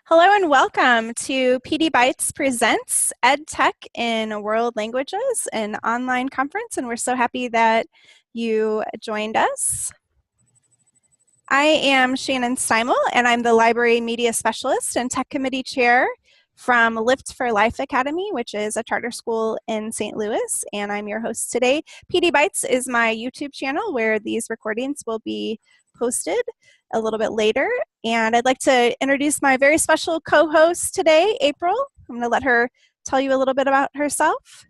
Hello and welcome to PDBytes Presents EdTech in World Languages, an online conference, and we're so happy that you joined us. I am Shannon Steimel, and I'm the Library Media Specialist and Tech Committee Chair from Lift for Life Academy, which is a charter school in St. Louis, and I'm your host today. PDBytes is my YouTube channel where these recordings will be posted a little bit later. And I'd like to introduce my very special co-host today, April. I'm going to let her tell you a little bit about herself.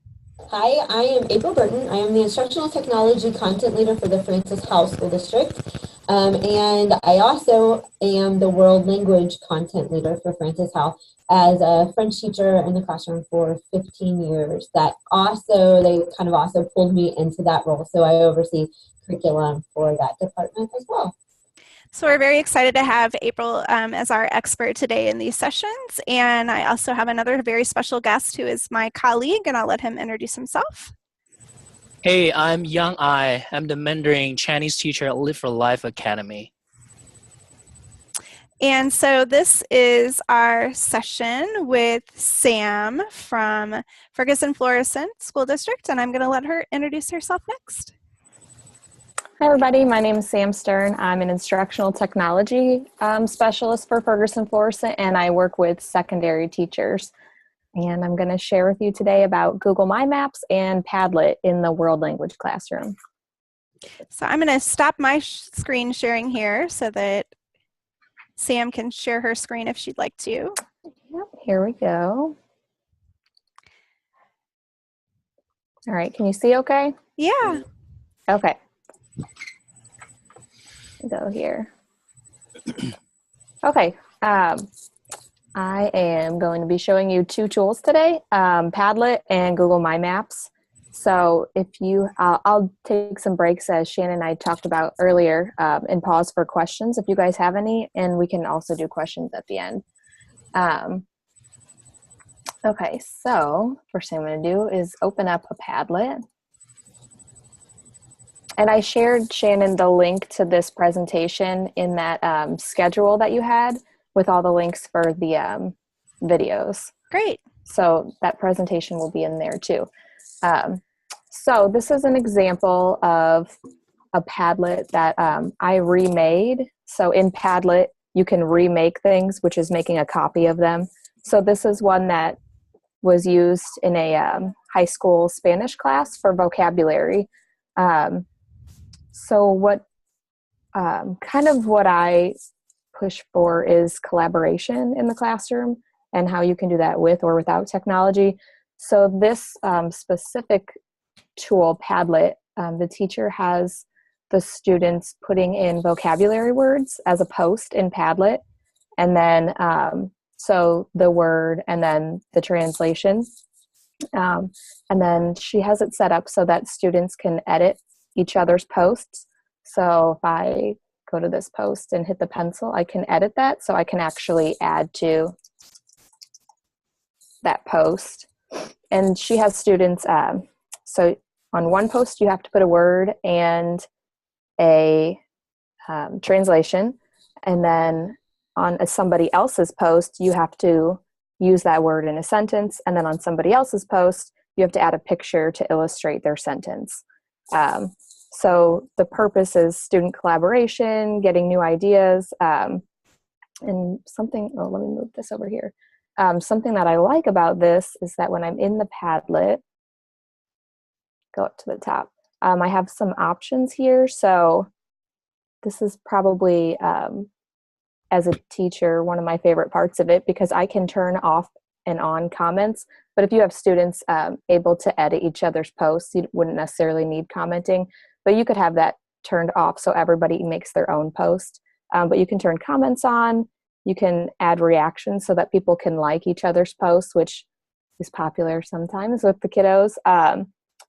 Hi, I am April Burton. I am the Instructional Technology Content Leader for the Francis Howell School District. And I also am the World Language Content Leader for Francis Howell as a French teacher in the classroom for 15 years. They kind of also pulled me into that role. So I oversee curriculum for that department as well. So we're very excited to have April as our expert today in these sessions. And I also have another very special guest who is my colleague, and I'll let him introduce himself. Hey, I'm Young Ai. I'm the Mandarin Chinese teacher at Live for Life Academy. And so this is our session with Sam from Ferguson-Florissant School District, and I'm going to let her introduce herself next. Hi everybody, my name is Sam Stearn. I'm an instructional technology specialist for Ferguson-Florissant, and I work with secondary teachers. And I'm going to share with you today about Google My Maps and Padlet in the world language classroom. So I'm going to stop my screen sharing here so that Sam can share her screen if she'd like to. Yep, here we go. All right, can you see okay? Yeah. Okay. Go here. Okay, I am going to be showing you two tools today, Padlet and Google My Maps. So if you, I'll take some breaks as Shannon and I talked about earlier and pause for questions if you guys have any, and we can also do questions at the end. Okay, so first thing I'm going to do is open up a Padlet. And I shared, Shannon, the link to this presentation in that schedule that you had with all the links for the videos. Great. So that presentation will be in there too. So this is an example of a Padlet that I remade. So in Padlet, you can remake things, which is making a copy of them. So this is one that was used in a high school Spanish class for vocabulary. So what kind of what I push for is collaboration in the classroom and how you can do that with or without technology. So this specific tool, Padlet, the teacher has the students putting in vocabulary words as a post in Padlet, and then so the word and then the translation. And then she has it set up so that students can edit each other's posts. So if I go to this post and hit the pencil, I can edit that, so I can actually add to that post. And she has students, so on one post you have to put a word and a translation, and then on somebody else's post you have to use that word in a sentence, and then on somebody else's post you have to add a picture to illustrate their sentence. So the purpose is student collaboration, getting new ideas, and something, oh, let me move this over here. Something that I like about this is that when I'm in the Padlet, go up to the top, I have some options here. So this is probably, as a teacher, one of my favorite parts of it, because I can turn off and on comments. But if you have students able to edit each other's posts, you wouldn't necessarily need commenting, but you could have that turned off so everybody makes their own post. But you can turn comments on, you can add reactions so that people can like each other's posts, which is popular sometimes with the kiddos.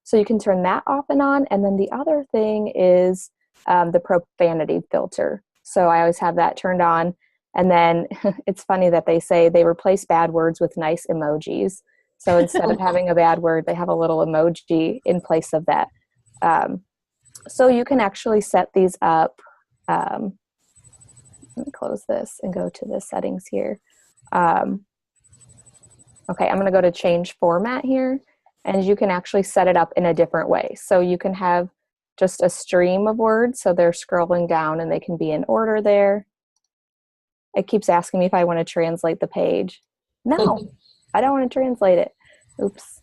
So you can turn that off and on. And then the other thing is the profanity filter. So I always have that turned on. And then it's funny that they say they replace bad words with nice emojis. So instead of having a bad word, they have a little emoji in place of that. So you can actually set these up. Let me close this and go to the settings here. Okay, I'm going to go to change format here, and you can actually set it up in a different way. So you can have just a stream of words, so they're scrolling down and they can be in order there. It keeps asking me if I want to translate the page. No, I don't want to translate it. Oops.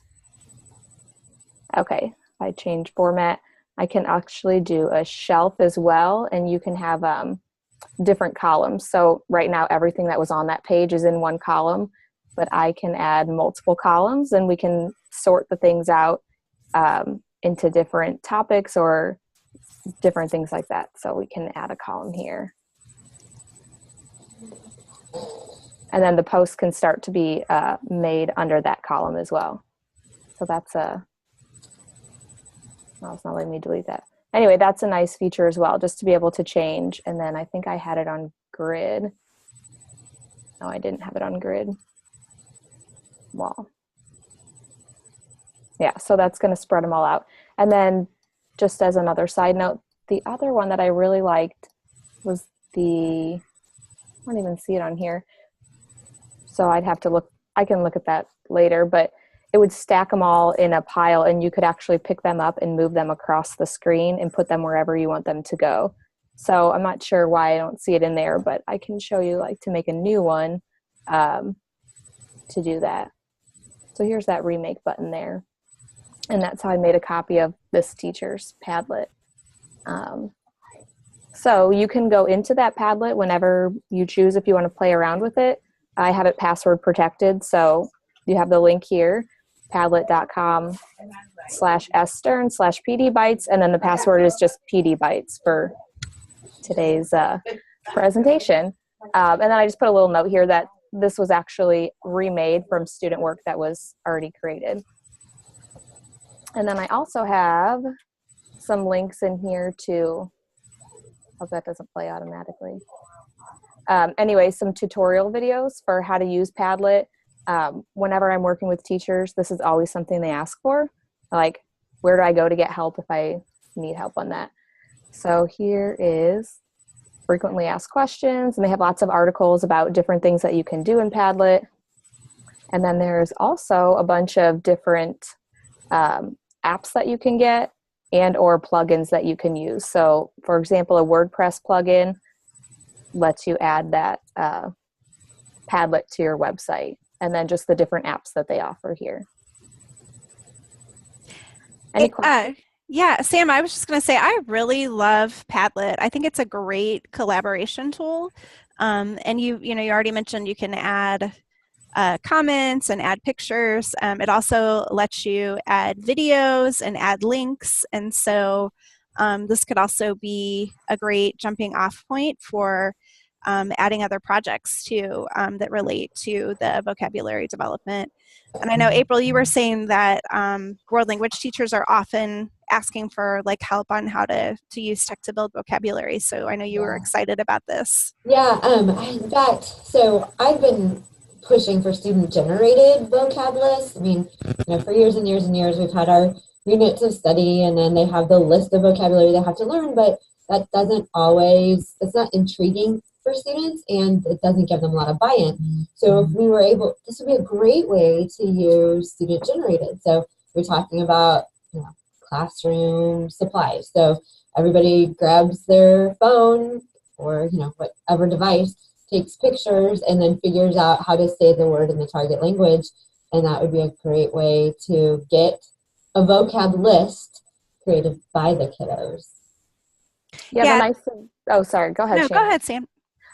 Okay, if I change format, I can actually do a shelf as well, and you can have different columns. So right now, everything that was on that page is in one column, but I can add multiple columns, and we can sort the things out into different topics or different things like that. So we can add a column here. And then the post can start to be made under that column as well. So that's a, well, it's not letting me delete that. Anyway, that's a nice feature as well, just to be able to change. And then I think I had it on grid. No, I didn't have it on grid. Wall. Yeah, so that's going to spread them all out. And then just as another side note, the other one that I really liked was the, I don't even see it on here. So I'd have to look, I can look at that later, but it would stack them all in a pile, and you could actually pick them up and move them across the screen and put them wherever you want them to go. So I'm not sure why I don't see it in there, but I can show you like to make a new one to do that. So here's that remake button there. And that's how I made a copy of this teacher's Padlet. So you can go into that Padlet whenever you choose if you want to play around with it. I have it password protected, so you have the link here, padlet.com/stearn/PDBytes, and then the password is just PDBytes for today's presentation. And then I just put a little note here that this was actually remade from student work that was already created. And then I also have some links in here to, hope that doesn't play automatically. Anyway, some tutorial videos for how to use Padlet. Whenever I'm working with teachers, this is always something they ask for. Like, where do I go to get help if I need help on that? So here is frequently asked questions, and they have lots of articles about different things that you can do in Padlet. And then there's also a bunch of different apps that you can get and or plugins that you can use. So for example, a WordPress plugin lets you add that Padlet to your website, and then just the different apps that they offer here. Any questions? Yeah, Sam, I was just going to say, I really love Padlet. I think it's a great collaboration tool. And you already mentioned you can add comments and add pictures. It also lets you add videos and add links. And so this could also be a great jumping off point for adding other projects too that relate to the vocabulary development. And I know, April, you were saying that world language teachers are often asking for like help on how to use tech to build vocabulary. So I know you were excited about this. Yeah, in fact, so I've been pushing for student-generated vocab lists. I mean, for years and years and years, we've had our units of study, and then they have the list of vocabulary they have to learn, but that doesn't always, it's not intriguing for students, and it doesn't give them a lot of buy-in. So if we were able, this would be a great way to use student-generated. So we're talking about, classroom supplies. So everybody grabs their phone or, whatever device, takes pictures, and then figures out how to say the word in the target language. And that would be a great way to get a vocab list created by the kiddos. Yeah. The nice thing, oh, sorry, go ahead, No, Shannon. go ahead, Sam.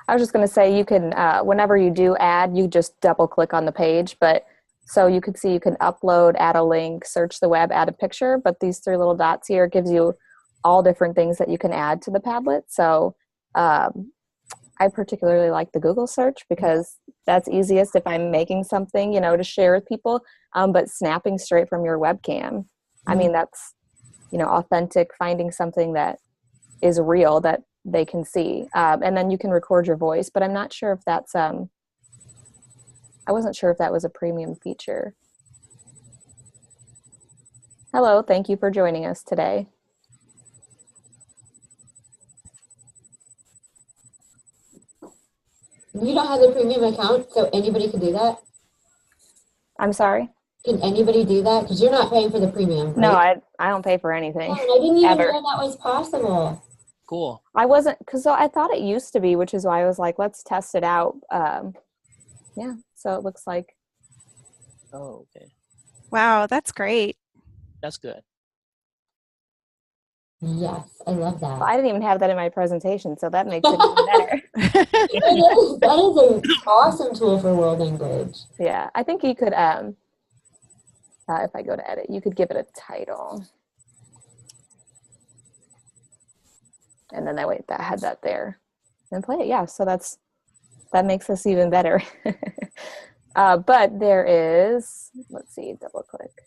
I was just going to say, you can, whenever you do add, you just double click on the page, but so you can see you can upload, add a link, search the web, add a picture, but these three little dots here gives you all different things that you can add to the Padlet. So I particularly like the Google search because that's easiest if I'm making something, to share with people, but snapping straight from your webcam. I mean, that's, authentic, finding something that is real that they can see. And then you can record your voice, but I'm not sure if that's, I wasn't sure if that was a premium feature. Hello, thank you for joining us today. You don't have the premium account, so anybody can do that? I'm sorry? Can anybody do that? Because you're not paying for the premium, right? No, I don't pay for anything. Oh, and I didn't even ever. know that was possible. Cool. I wasn't, because I thought it used to be, which is why I was like, let's test it out. Yeah, so it looks like. Oh, okay. Wow, that's great. That's good. Yes, I love that. I didn't even have that in my presentation, so that makes it even better. That is an awesome tool for world language. Yeah, I think you could, if I go to edit, you could give it a title. And then that way that had that there. And play it, yeah, so that makes this even better. But there is, let's see, double click.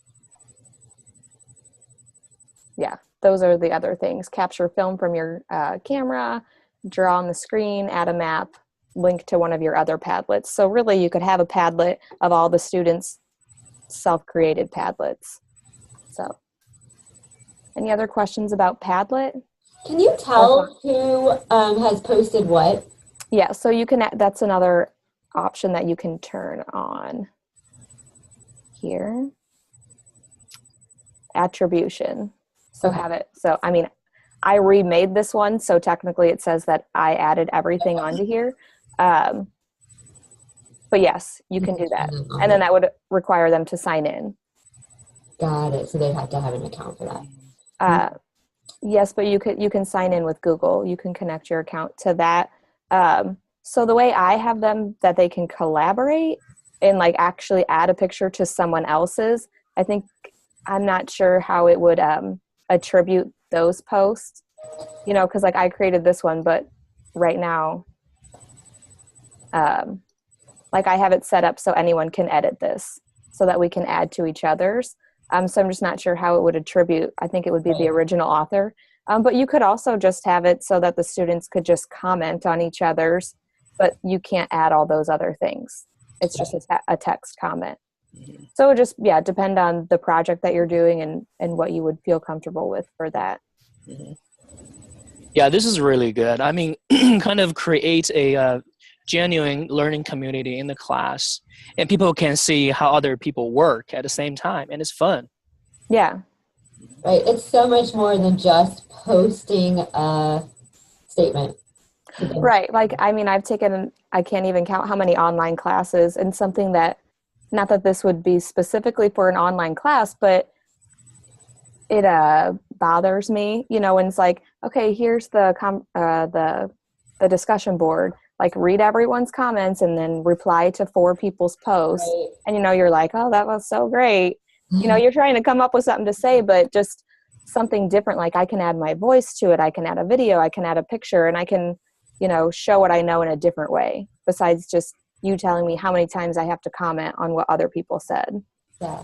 Yeah, those are the other things. Capture film from your camera, draw on the screen, add a map, link to one of your other Padlets. So really you could have a Padlet of all the students' self-created Padlets. So, any other questions about Padlet? Can you tell who has posted what? Yeah, so you can, that's another option that you can turn on here. Attribution. So have it, so I mean, I remade this one, so technically it says that I added everything onto here. But yes, you can do that. And then that would require them to sign in. Got it, so they'd have to have an account for that. Yes, but you can sign in with Google. You can connect your account to that. So the way I have them that they can collaborate and like actually add a picture to someone else's, I think, I'm not sure how it would attribute those posts, you know, because like I created this one, but right now, like I have it set up so anyone can edit this so that we can add to each other's. So I'm just not sure how it would attribute. I think it would be the original author. But you could also just have it so that the students could just comment on each other's, but you can't add all those other things. It's just a text comment. So it would just, yeah, depend on the project that you're doing and what you would feel comfortable with for that. Yeah, this is really good. I mean, kind of create a genuine learning community in the class, and people can see how other people work at the same time, and it's fun. Yeah. Right, it's so much more than just posting a statement. Right, like, I mean, I can't even count how many online classes, and something that, not that this would be specifically for an online class, but it bothers me, you know, when it's like, okay, here's the discussion board, like read everyone's comments and then reply to 4 people's posts. Right. And, you know, you're like, oh, that was so great. You know, you're trying to come up with something to say, but just something different. Like I can add my voice to it. I can add a video. I can add a picture, and I can, you know, show what I know in a different way besides just you telling me how many times I have to comment on what other people said. Yeah.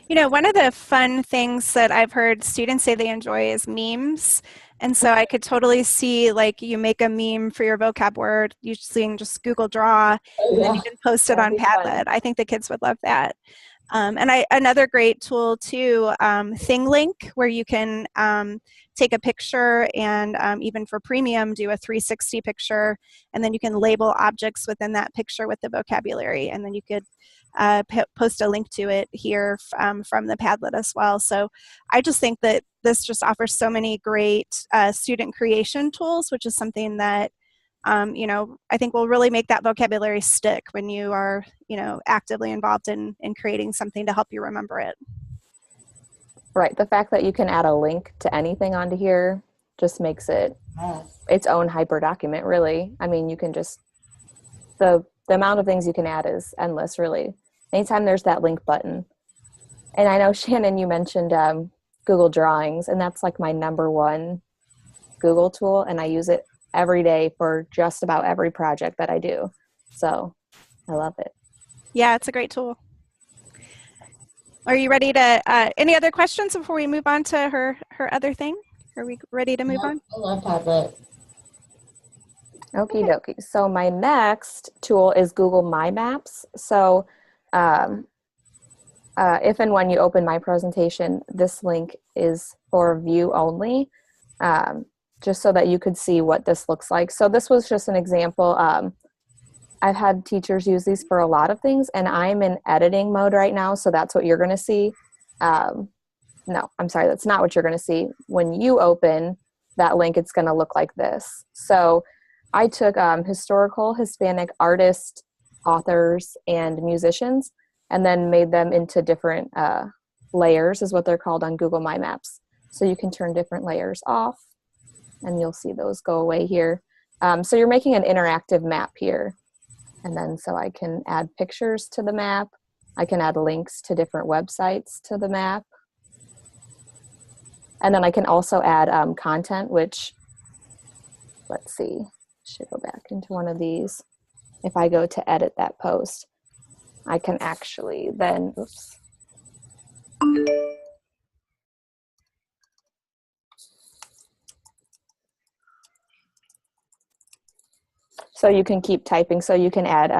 You know, one of the fun things that I've heard students say they enjoy is memes. And so I could totally see, like, you make a meme for your vocab word using just Google Draw, and then you can post it on Padlet. I think the kids would love that. And another great tool too, ThingLink, where you can take a picture and even for premium, do a 360 picture, and then you can label objects within that picture with the vocabulary, and then you could post a link to it here from the Padlet as well. So I just think that this just offers so many great student creation tools, which is something that you know, I think will really make that vocabulary stick when you are, you know, actively involved in creating something to help you remember it. Right. The fact that you can add a link to anything onto here just makes it its own hyper document, really. I mean, you can just, the amount of things you can add is endless, really. Anytime there's that link button. And I know, Shannon, you mentioned Google Drawings, and that's like my #1 Google tool, and I use it every day for just about every project that I do. So I love it. Yeah, it's a great tool. Are you ready to, any other questions before we move on to her other thing? Are we ready to move on? I love Padlet. Okie dokie. So my next tool is Google My Maps. So if and when you open my presentation, this link is for view only. Just so that you could see what this looks like. So this was just an example. I've had teachers use these for a lot of things, and I'm in editing mode right now, so that's what you're going to see. No, I'm sorry, that's not what you're going to see. When you open that link, it's going to look like this. So I took historical Hispanic artists, authors, and musicians, and then made them into different layers, is what they're called on Google My Maps. So you can turn different layers off, and you'll see those go away here. So you're making an interactive map here. And then so I can add pictures to the map. I can add links to different websites to the map. And then I can also add content, which, let's see, should go back into one of these. If I go to edit that post, I can actually then, oops. So you can keep typing. So you can add,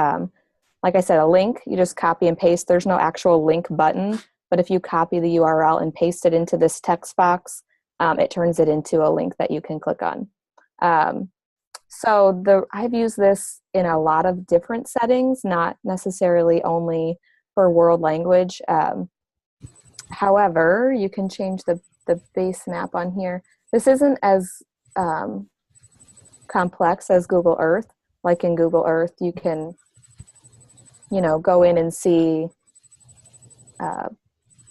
like I said, a link. You just copy and paste. There's no actual link button. But if you copy the URL and paste it into this text box, it turns it into a link that you can click on. I've used this in a lot of different settings, not necessarily only for world language. However, you can change the base map on here. This isn't as complex as Google Earth. Like in Google Earth, you can, go in and see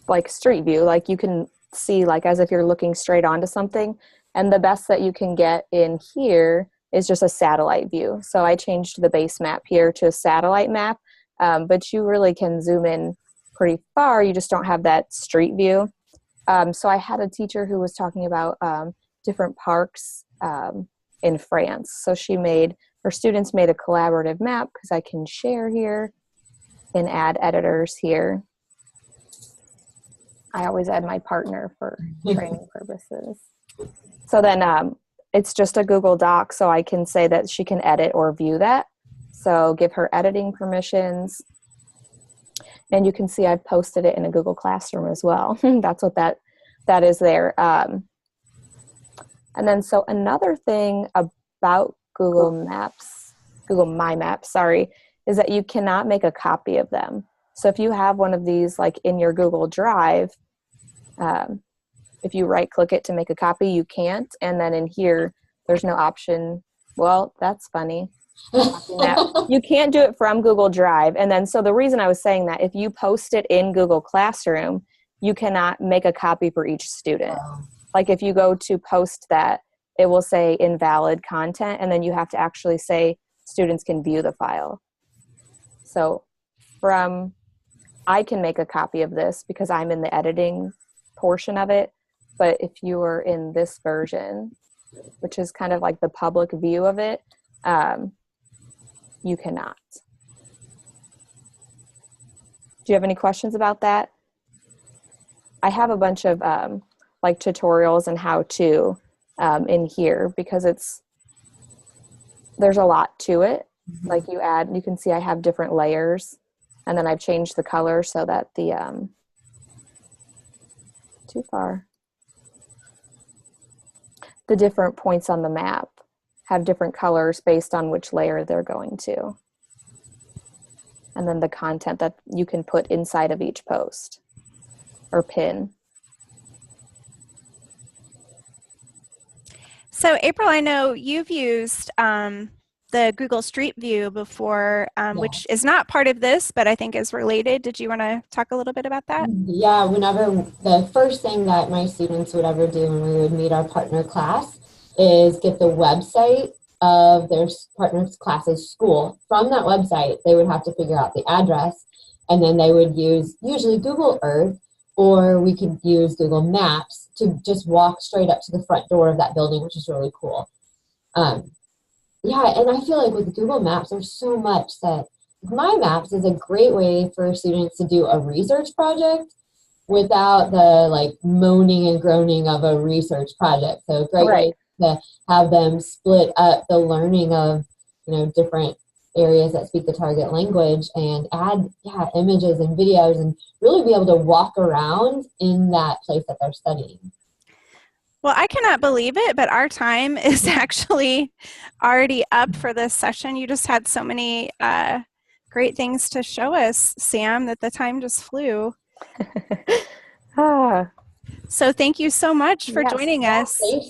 like Street View, like you can see like as if you're looking straight onto something. And the best that you can get in here is just a satellite view. So I changed the base map here to a satellite map, but you really can zoom in pretty far. You just don't have that street view. So I had a teacher who was talking about different parks in France. So her students made a collaborative map, because I can share here and add editors here. I always add my partner for training purposes. So then it's just a Google Doc, so I can say that she can edit or view that. So give her editing permissions. And you can see I've posted it in a Google Classroom as well. That's what that is there. And then so another thing about Google My Maps, is that you cannot make a copy of them. So if you have one of these like in your Google Drive, if you right click it to make a copy, you can't. And then in here, there's no option. Well, that's funny. You can't do it from Google Drive. And then so the reason I was saying that, if you post it in Google Classroom, you cannot make a copy for each student. Like if you go to post that, it will say invalid content, and then you have to actually say students can view the file. So I can make a copy of this because I'm in the editing portion of it. But if you were in this version, which is kind of like the public view of it, you cannot. Do you have any questions about that? I have a bunch of like tutorials and how to in here, because there's a lot to it. Like you can see I have different layers, and then I've changed the color so that the the different points on the map have different colors based on which layer they're going to. And then the content that you can put inside of each post or pin. So April, I know you've used the Google Street View before, which is not part of this, but I think is related. Did you want to talk a little bit about that? Yeah, the first thing that my students would ever do when we would meet our partner class is get the website of their partner class's school. From that website, they would have to figure out the address, and then they would use usually Google Earth, or we could use Google Maps to just walk straight up to the front door of that building, which is really cool. Yeah, and I feel like with Google Maps, there's so much that My Maps is a great way for students to do a research project without the like moaning and groaning of a research project. So a great way to have them split up the learning of, different areas that speak the target language, and add images and videos, and really be able to walk around in that place that they're studying. Well, I cannot believe it, but our time is actually already up for this session. You just had so many great things to show us, Sam, that the time just flew. Ah. So thank you so much for Yes. joining us. Thanks.